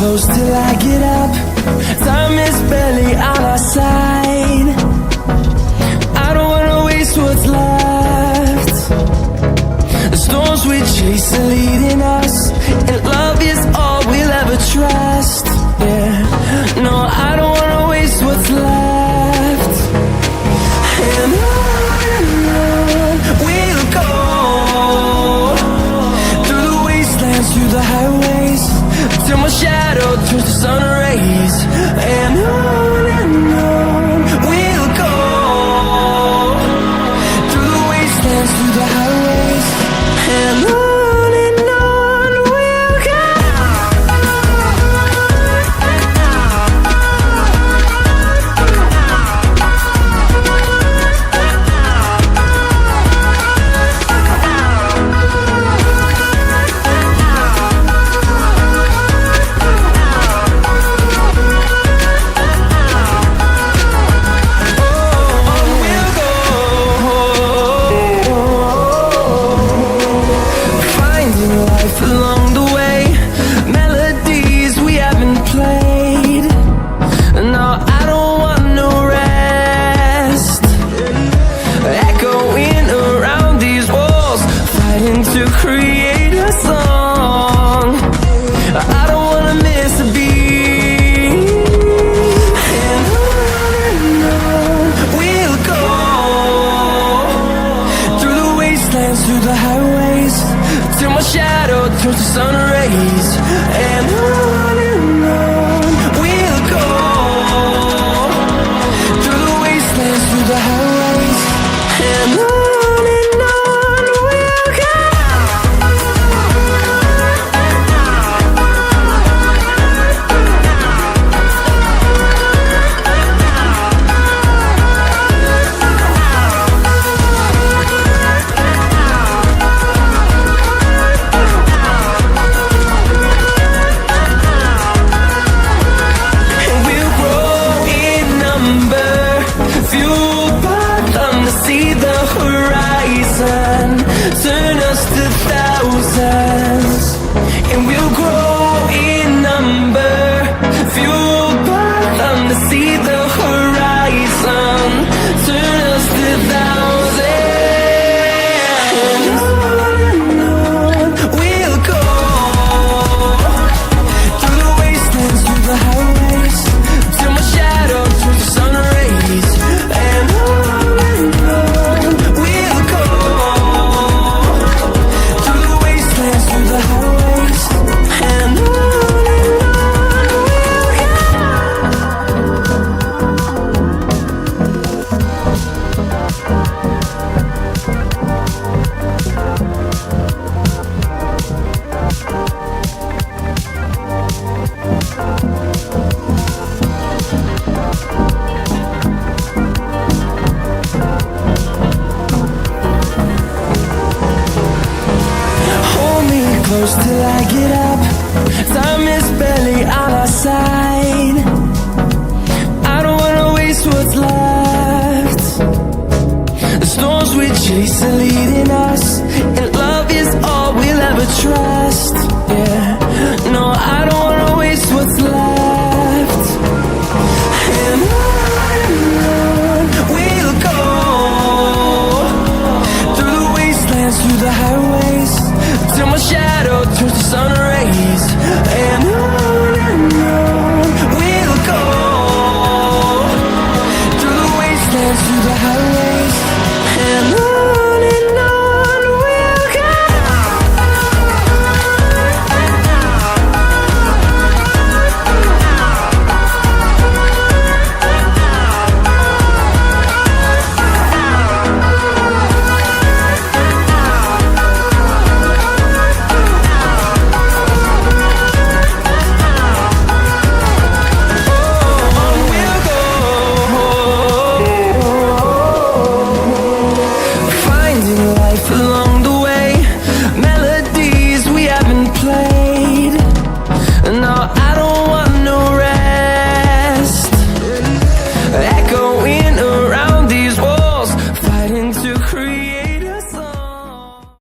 close till I get up. Time is barely on our side. I don't wanna waste what's left. The storms we chase are leading us, and love is all we'll ever trust. Yeah, no, I don't wanna waste what's left. And on we'll go, through the wastelands, through the highways, till my shadow turns to sun rays. And on we'll go, through the wastelands, through the highways, and on we'll go. Along the way, melodies we haven't played. No, I don't want no rest. Echoing around these walls, fighting to create a song. I don't wanna miss a beat. And on we'll go, through the wastelands, through the highways, till my shadow turns to sun rays. And on we'll go, through the wastelands, through the highways, and on we'll go. Turn us to thousands, and we'll grow in number, fueled by them to see the horizon. Turn us to thousands, and on we'll go, through the wastelands, through the highways, till my shadow turns to sun rays. And on we'll go, through the highways, and on we'll go. Hold me close till I get up. Time is barely on our side. I don't wanna waste what's left. The storms we chase are leading us, and love is all we'll ever trust. Yeah, no, I don't wanna waste what's left. And on we'll go, through the wastelands, through the highways, till my shadow turns to sun rays. And